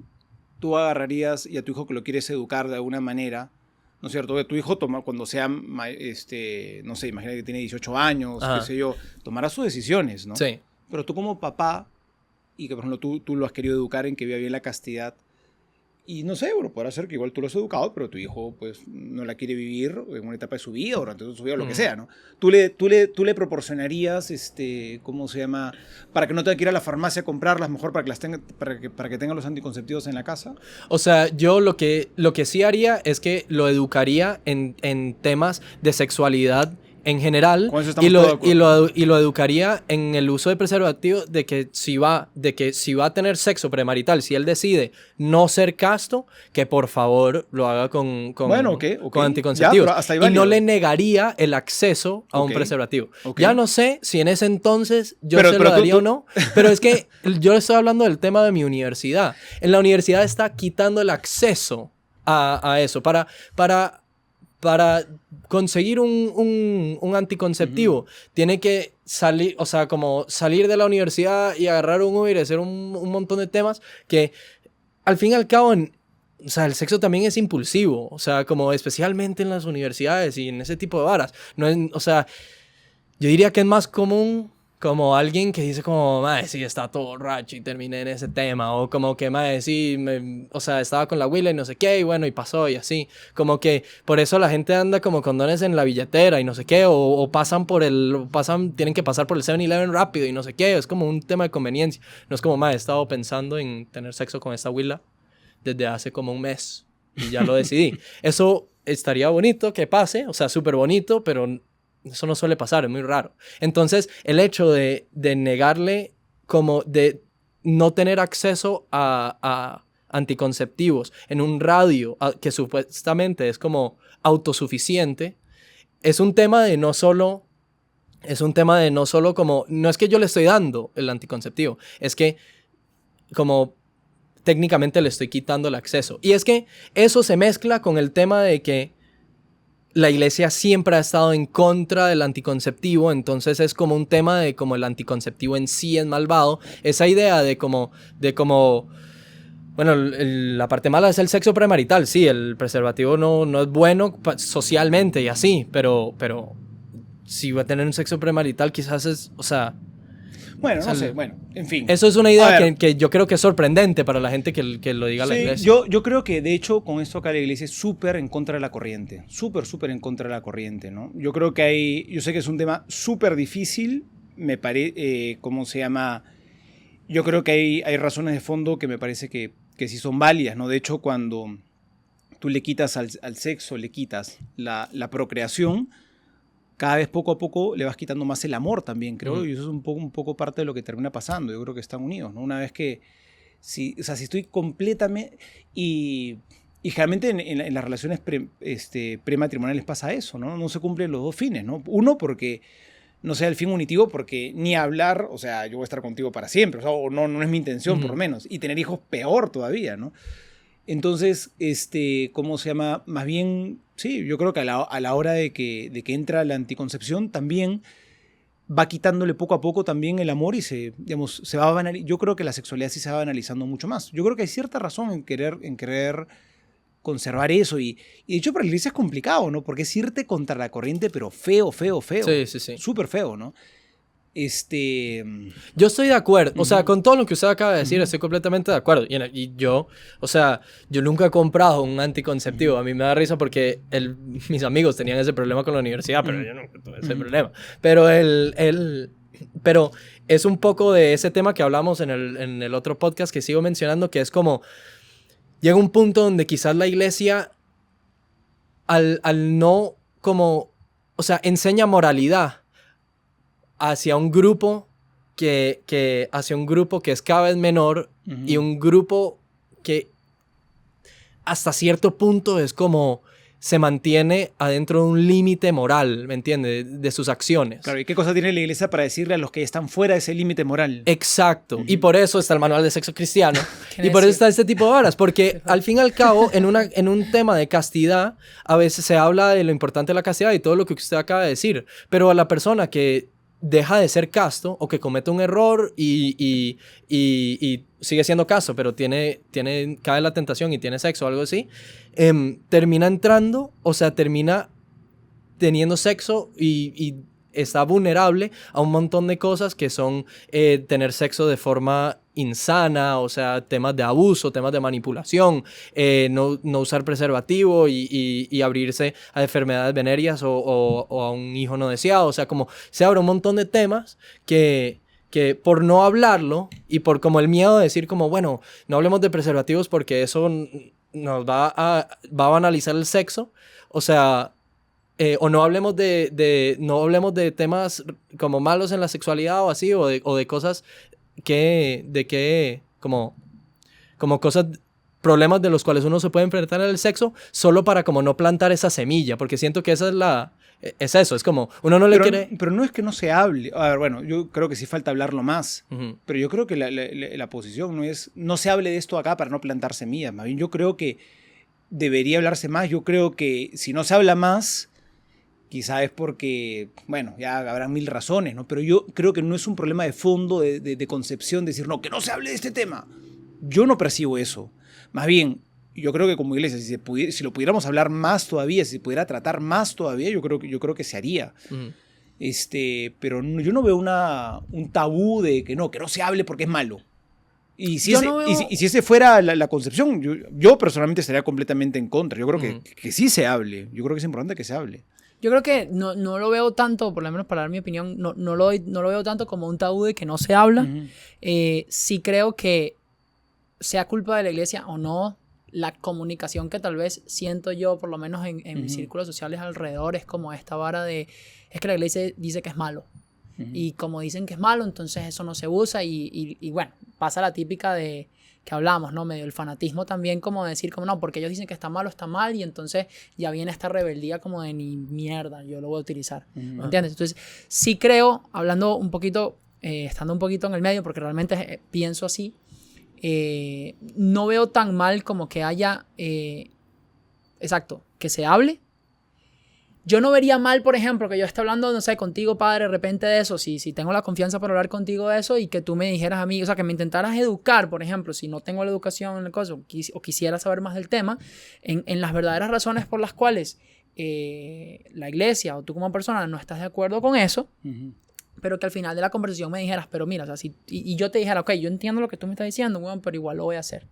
tú agarrarías y a tu hijo que lo quieres educar de alguna manera, ¿no es cierto? Tu hijo toma, cuando sea, no sé, imagina que tiene 18 años, Ajá. qué sé yo, tomará sus decisiones, ¿no? Sí. Pero tú como papá, y que por ejemplo tú lo has querido educar en que viva bien la castidad, y no sé, bueno, podrá ser que igual tú lo has educado, pero tu hijo pues no la quiere vivir en una etapa de su vida, o durante toda su vida, o lo que sea, ¿no? Tú le proporcionarías, ¿cómo se llama? Para que no tenga que ir a la farmacia a comprarlas, mejor para que las tenga, para que tenga los anticonceptivos en la casa. O sea, yo lo que sí haría es que lo educaría en temas de sexualidad en general, Con eso estamos todos de acuerdo. y lo educaría en el uso de preservativos, de que si va a tener sexo premarital, si él decide no ser casto, que por favor lo haga con anticonceptivos. Ya, hasta ahí y no válido. le negaría el acceso a un preservativo. Ok. Ya no sé si en ese entonces yo Pero se lo daría tú- o no, pero es que yo estoy hablando del tema de mi universidad. En la universidad está quitando el acceso a eso para conseguir un anticonceptivo, tiene que salir, o sea, como salir de la universidad y agarrar un Uber y hacer un montón de temas que, al fin y al cabo, o sea, el sexo también es impulsivo, o sea, como especialmente en las universidades y en ese tipo de varas. No es, o sea, yo diría que es más común como alguien que dice como, mae, sí, está todo borracho y terminé en ese tema. O como que, mae, sí, o sea, estaba con la abuela y no sé qué, y bueno, y pasó y así. Como que por eso la gente anda como condones en la billetera y no sé qué. O tienen que pasar por el 7-Eleven rápido y no sé qué. Es como un tema de conveniencia. No es como, mae, he estado pensando en tener sexo con esta abuela desde hace como un mes y ya lo decidí. Eso estaría bonito que pase, o sea, súper bonito, pero eso no suele pasar, es muy raro. Entonces, el hecho de negarle, como de no tener acceso a anticonceptivos en un radio que supuestamente es como autosuficiente, es un tema de no solo como, no es que yo le estoy dando el anticonceptivo, es que como técnicamente le estoy quitando el acceso. Y es que eso se mezcla con el tema de que la iglesia siempre ha estado en contra del anticonceptivo, entonces es como un tema de como el anticonceptivo en sí es malvado. Esa idea de como bueno, la parte mala es el sexo premarital, sí, el preservativo no es bueno socialmente y así, pero si va a tener un sexo premarital quizás es, o sea... Bueno, o sea, no sé, bueno, en fin. Eso es una idea A ver. que yo creo que es sorprendente para la gente que lo diga la Sí, iglesia. yo creo que de hecho con esto acá la iglesia es súper en contra de la corriente, súper en contra de la corriente, ¿no? Yo creo que yo sé que es un tema súper difícil, ¿cómo se llama? Yo creo que hay razones de fondo que me parece que sí son válidas, ¿no? De hecho, cuando tú le quitas al sexo, le quitas la procreación, cada vez poco a poco le vas quitando más el amor también, creo, y eso es un poco parte de lo que termina pasando. Yo creo que están unidos, ¿no? Una vez que, si estoy completamente... Y generalmente en las relaciones prematrimoniales pasa eso, ¿no? No se cumplen los dos fines, ¿no? Uno, porque no sea el fin unitivo, porque ni hablar, o sea, yo voy a estar contigo para siempre, o sea, o no es mi intención, por lo menos. Y tener hijos peor todavía, ¿no? Entonces, ¿cómo se llama? Más bien, sí, yo creo que a la hora de que entra la anticoncepción, también va quitándole poco a poco también el amor y se va a banalizar. Yo creo que la sexualidad sí se va banalizando mucho más. Yo creo que hay cierta razón en querer conservar eso. Y de hecho para la iglesia es complicado, ¿no? Porque es irte contra la corriente, pero feo. Sí, sí, sí. Súper feo, ¿no? Yo estoy de acuerdo, o sea, con todo lo que usted acaba de decir, estoy completamente de acuerdo. Y yo, o sea, yo nunca he comprado un anticonceptivo. A mí me da risa porque mis amigos tenían ese problema con la universidad, pero yo no tuve ese problema. Pero pero es un poco de ese tema que hablamos en el otro podcast que sigo mencionando, que es como, llega un punto donde quizás la iglesia, al no como, o sea, enseña moralidad hacia un grupo hacia un grupo que es cada vez menor y un grupo que hasta cierto punto es como se mantiene adentro de un límite moral, ¿me entiendes? De sus acciones. Claro, ¿y qué cosa tiene la iglesia para decirle a los que están fuera de ese límite moral? Exacto, y por eso está el manual de sexo cristiano, y por eso está este tipo de varas, porque al fin y al cabo, en un tema de castidad, a veces se habla de lo importante de la castidad y todo lo que usted acaba de decir, pero a la persona que deja de ser casto o que comete un error y sigue siendo casto, pero cae la tentación y tiene sexo o algo así, termina entrando, o sea, termina teniendo sexo y está vulnerable a un montón de cosas que son tener sexo de forma insana, o sea, temas de abuso, temas de manipulación, no usar preservativo y abrirse a enfermedades venéreas o a un hijo no deseado. O sea, como se abre un montón de temas que por no hablarlo y por como el miedo de decir como, bueno, no hablemos de preservativos porque eso nos va a banalizar el sexo. O sea, o no hablemos de temas como malos en la sexualidad o así, o de cosas como cosas, problemas de los cuales uno se puede enfrentar en el sexo, solo para como no plantar esa semilla, porque siento que es eso, es como, uno no le quiere... Pero no es que no se hable, a ver, bueno, yo creo que sí falta hablarlo más, pero yo creo que la posición no se hable de esto acá para no plantar semillas, más bien yo creo que debería hablarse más, yo creo que si no se habla más... Quizá es porque, bueno, ya habrán mil razones, ¿no? Pero yo creo que no es un problema de fondo, de concepción, decir, no, que no se hable de este tema. Yo no percibo eso. Más bien, yo creo que como iglesia, si lo pudiéramos hablar más todavía, si se pudiera tratar más todavía, yo creo que se haría. Pero yo no veo un tabú de que no se hable porque es malo. Y si ese fuera la concepción, yo personalmente estaría completamente en contra. Yo creo que sí se hable. Yo creo que es importante que se hable. Yo creo que no lo veo tanto, por lo menos para dar mi opinión, no lo veo tanto como un tabú de que no se habla. Sí creo que sea culpa de la iglesia o no, la comunicación que tal vez siento yo, por lo menos en mis círculos sociales alrededor, es como esta vara es que la iglesia dice que es malo. Y como dicen que es malo, entonces eso no se usa y bueno, pasa la típica de que hablamos, ¿no? Medio el fanatismo también, como decir, como no, porque ellos dicen que está malo, está mal, y entonces ya viene esta rebeldía como de ni mierda, yo lo voy a utilizar, ¿me entiendes? Entonces, sí creo, hablando un poquito, estando un poquito en el medio, porque realmente pienso así, no veo tan mal como que haya, exacto, que se hable. Yo no vería mal, por ejemplo, que yo esté hablando, no sé, contigo, padre, de repente de eso, si tengo la confianza para hablar contigo de eso y que tú me dijeras a mí, o sea, que me intentaras educar, por ejemplo, si no tengo la educación en el caso, o quisiera saber más del tema, en las verdaderas razones por las cuales la iglesia o tú como persona no estás de acuerdo con eso, pero que al final de la conversación me dijeras, pero mira, o sea, y yo te dijera, ok, yo entiendo lo que tú me estás diciendo, bueno, pero igual lo voy a hacer.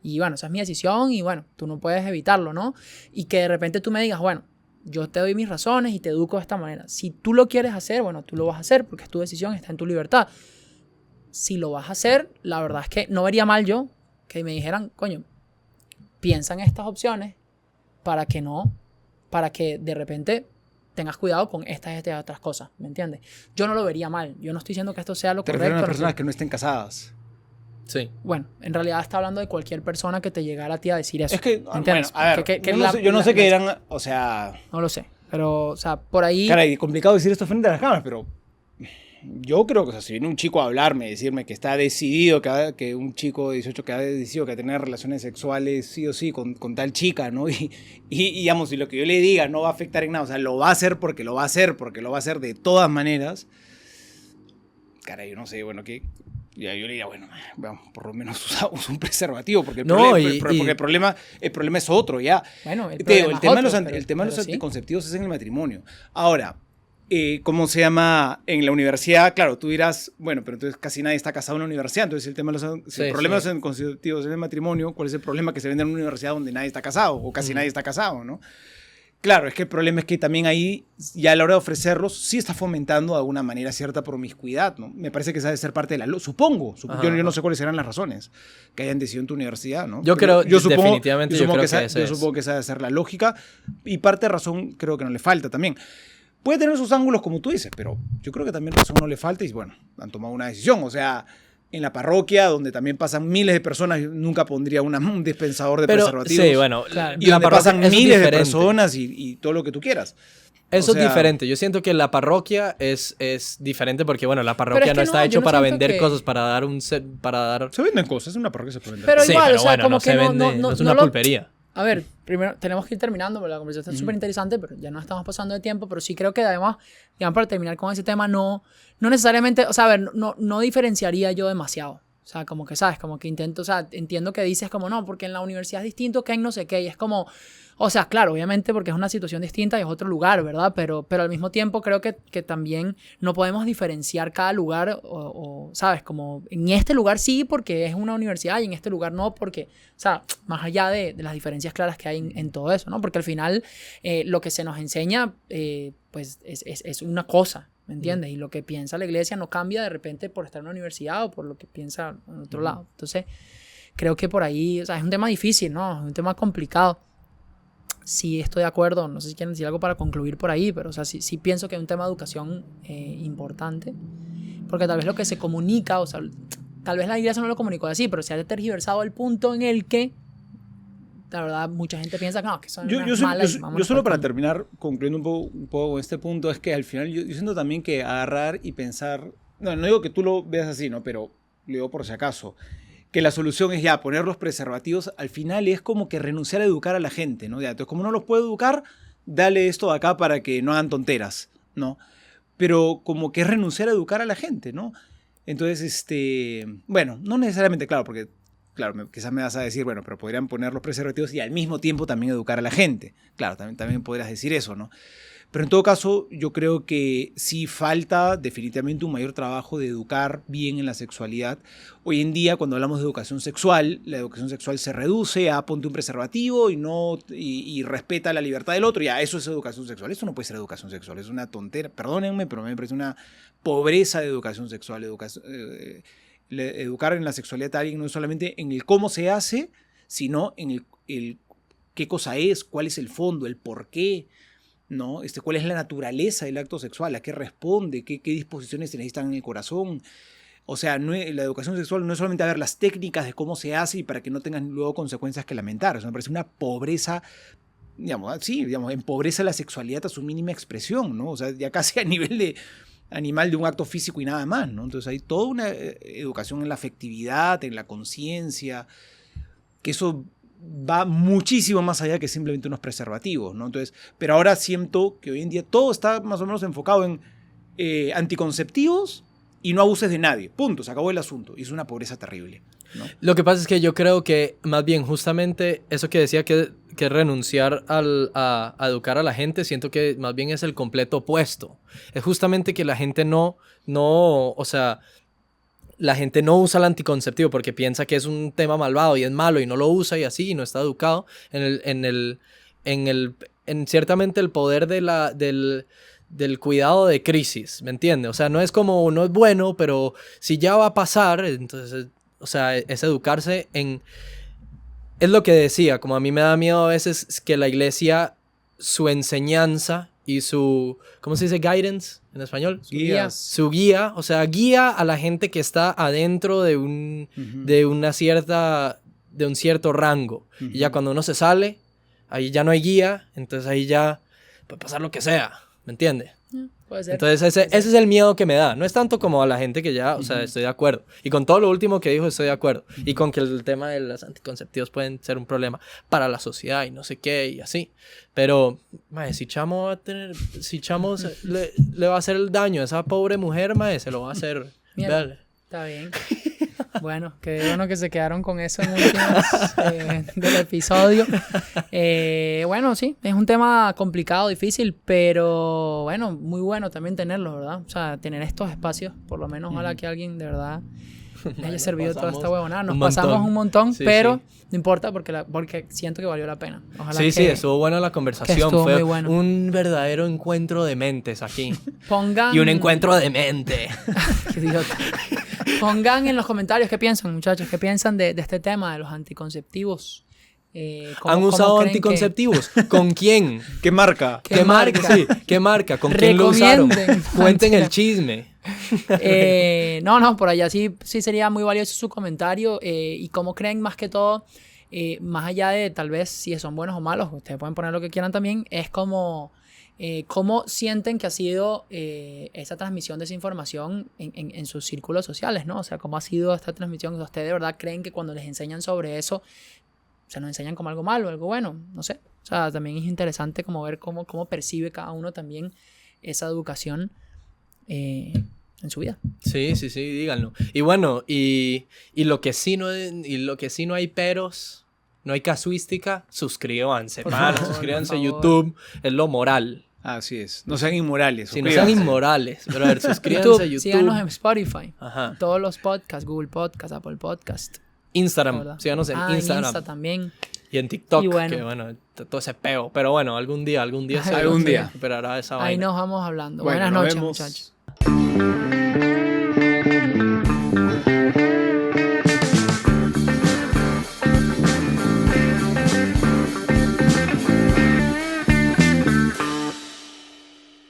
Y bueno, esa es mi decisión y bueno, tú no puedes evitarlo, ¿no? Y que de repente tú me digas, bueno, yo te doy mis razones y te educo de esta manera. Si tú lo quieres hacer, bueno, tú lo vas a hacer porque es tu decisión, está en tu libertad. si lo vas a hacer, la verdad es que no vería mal yo que me dijeran, coño, piensa en estas opciones para que de repente tengas cuidado con estas y otras cosas, ¿me entiendes? Yo no lo vería mal, yo no estoy diciendo que esto sea lo Te correcto. refieres a las personas que no estén casadas. Sí. Bueno, en realidad está hablando de cualquier persona que te llegara a ti a decir eso. Es que, ¿entiendes? bueno, a ver, yo no sé qué eran, o sea... No lo sé, pero, o sea, por ahí... Caray, complicado decir esto frente a las cámaras, pero yo creo que, o sea, si viene un chico a hablarme, decirme que está decidido, que un chico de 18 que ha decidido que va a tener relaciones sexuales sí o sí con tal chica, ¿no? Y digamos, si lo que yo le diga no va a afectar en nada, o sea, lo va a hacer porque lo va a hacer de todas maneras. Caray, yo no sé, bueno, que... Ya yo le diría, bueno, vamos, por lo menos usamos un preservativo, porque el problema es otro, ya. Bueno, el tema de los anticonceptivos es en el matrimonio. Ahora, ¿cómo se llama? En la universidad, claro, tú dirás, bueno, pero entonces casi nadie está casado en la universidad, entonces el problema de los anticonceptivos en el matrimonio, ¿cuál es el problema? Que se vende en una universidad donde nadie está casado, o casi nadie está casado, ¿no? Claro, es que el problema es que también ahí, ya a la hora de ofrecerlos, sí está fomentando de alguna manera cierta promiscuidad, ¿no? Me parece que esa debe ser parte de la... Supongo. Yo no sé cuáles serán las razones que hayan decidido en tu universidad, ¿no? Yo definitivamente yo creo que yo supongo que esa debe ser la lógica, y parte de razón creo que no le falta también. Puede tener sus ángulos, como tú dices, pero yo creo que también razón no le falta y, bueno, han tomado una decisión. O sea... En la parroquia, donde también pasan miles de personas, yo nunca pondría un dispensador de preservativos. Sí, bueno, claro. Y donde pasan miles de personas y todo lo que tú quieras. Eso es diferente. Yo siento que la parroquia es diferente porque, bueno, la parroquia no está hecho para vender cosas, para dar Se venden cosas, en una parroquia se puede vender. Pero cosas. igual, pero o sea, bueno, como no que se vende, no es una pulpería. A ver, primero tenemos que ir terminando, porque la conversación está súper interesante, pero ya no estamos pasando de tiempo, pero sí creo que además, digamos, para terminar con ese tema, no necesariamente, o sea, a ver, no diferenciaría yo demasiado. O sea, como que, ¿sabes? Como que intento, o sea, entiendo que dices como no, porque en la universidad es distinto que en no sé qué, y es como, o sea, claro, obviamente porque es una situación distinta y es otro lugar, ¿verdad? Pero al mismo tiempo creo que también no podemos diferenciar cada lugar o, ¿sabes? Como en este lugar sí porque es una universidad y en este lugar no porque, o sea, más allá de las diferencias claras que hay en todo eso, ¿no? Porque al final lo que se nos enseña, pues es una cosa, ¿me entiendes? Y lo que piensa la iglesia no cambia de repente por estar en una universidad o por lo que piensa en otro lado. Entonces, creo que por ahí, o sea, es un tema difícil, ¿no? Es un tema complicado. Sí estoy de acuerdo, no sé si quieren decir algo para concluir por ahí, pero o sea, sí pienso que es un tema de educación importante, porque tal vez lo que se comunica, o sea, tal vez la iglesia no lo comunicó así, pero se ha tergiversado el punto en el que la verdad mucha gente piensa que no, que son malas. Yo solo para terminar, concluyendo un poco este punto, es que al final yo siento también que agarrar y pensar, no digo que tú lo veas así, ¿no? Pero le digo por si acaso, que la solución es ya poner los preservativos, al final es como que renunciar a educar a la gente, ¿no? Ya, entonces, como no los puedo educar, dale esto de acá para que no hagan tonteras, ¿no? Pero como que es renunciar a educar a la gente, ¿no? Entonces, bueno, no necesariamente, claro, porque claro, quizás me vas a decir, bueno, pero podrían poner los preservativos y al mismo tiempo también educar a la gente. Claro, también podrías decir eso, ¿no? Pero en todo caso, yo creo que sí falta definitivamente un mayor trabajo de educar bien en la sexualidad. Hoy en día, cuando hablamos de educación sexual, la educación sexual se reduce a ponte un preservativo y respeta la libertad del otro. Ya, eso es educación sexual. Eso no puede ser educación sexual. Es una tontera. Perdónenme, pero me parece una pobreza de educación sexual. Educar en la sexualidad a alguien no es solamente en el cómo se hace, sino en el qué cosa es, cuál es el fondo, el por qué, ¿no? Cuál es la naturaleza del acto sexual, a qué responde, qué disposiciones se necesitan en el corazón. O sea, la educación sexual no es solamente ver las técnicas de cómo se hace y para que no tengan luego consecuencias que lamentar. Eso me parece una pobreza, digamos, empobrece la sexualidad a su mínima expresión, ¿no? O sea, ya casi a nivel de animal de un acto físico y nada más, ¿no? Entonces hay toda una educación en la afectividad, en la conciencia, que eso va muchísimo más allá que simplemente unos preservativos, ¿no? Entonces, pero ahora siento que hoy en día todo está más o menos enfocado en anticonceptivos y no abuses de nadie. Punto, se acabó el asunto. Y es una pobreza terrible, ¿no? Lo que pasa es que yo creo que más bien justamente eso que decía que renunciar a educar a la gente, siento que más bien es el completo opuesto. Es justamente que la gente o sea, la gente no usa el anticonceptivo porque piensa que es un tema malvado y es malo y no lo usa y así y no está educado en ciertamente el poder del cuidado de crisis, ¿me entiendes? O sea, no es como, no es bueno, pero si ya va a pasar, entonces, o sea, es educarse en... Es lo que decía, como a mí me da miedo a veces que la iglesia, su enseñanza y su, ¿cómo se dice? Guidance en español. Guías. Su guía, o sea, guía a la gente que está adentro de de una cierta, de un cierto rango. Y ya cuando uno se sale, ahí ya no hay guía, entonces ahí ya puede pasar lo que sea, ¿me entiendes? Puede ser. Entonces ese es el miedo que me da. No es tanto como a la gente que ya, o sea, estoy de acuerdo. Y con todo lo último que dijo estoy de acuerdo. Y con que el tema de los anticonceptivos pueden ser un problema para la sociedad y no sé qué y así. Pero, mae, si Chamo le va a hacer el daño a esa pobre mujer, mae, se lo va a hacer. Mierda. Dale. Está bien. Bueno, qué bueno que se quedaron con eso en últimas del episodio. Bueno, sí, es un tema complicado, difícil, pero bueno, muy bueno también tenerlo, ¿verdad? O sea, tener estos espacios, por lo menos ojalá que alguien de verdad le haya servido toda esta huevonada. Nos pasamos un montón, sí, pero sí. No importa porque siento que valió la pena. Ojalá sí, sí, estuvo buena la conversación. Fue muy bueno. Un verdadero encuentro de mentes aquí. Pongan... Y un encuentro de mente. Qué idiota. Pongan en los comentarios qué piensan, muchachos, qué piensan de este tema de los anticonceptivos. ¿Han usado anticonceptivos? ¿Con quién? ¿Qué marca? ¿Qué marca? Sí, ¿qué marca? ¿Con quién lo usaron? Cuenten el chisme. No, por allá sí sería muy valioso su comentario y cómo creen más que todo, más allá de tal vez si son buenos o malos, ustedes pueden poner lo que quieran también, es como cómo sienten que ha sido esa transmisión de esa información en sus círculos sociales, ¿no? O sea, cómo ha sido esta transmisión. ¿Ustedes de verdad creen que cuando les enseñan sobre eso se nos enseñan como algo malo, algo bueno? No sé. O sea, también es interesante como ver cómo percibe cada uno también esa educación en su vida. Sí, díganlo. Y bueno, y lo que sí no hay peros, no hay casuística, suscríbanse, suscríbanse a YouTube, es lo moral. Así es. No sean inmorales. Sí, no sean inmorales. Pero a ver, suscríbanse a YouTube. Síganos en Spotify. Ajá. Todos los podcasts, Google Podcasts, Apple Podcasts. Instagram. Síganos en Instagram. Insta también. Y en TikTok, y bueno, que bueno, todo ese peo. Pero bueno, algún día se recuperará esa vaina. Ahí nos vamos hablando. Bueno, Buenas noches, muchachos.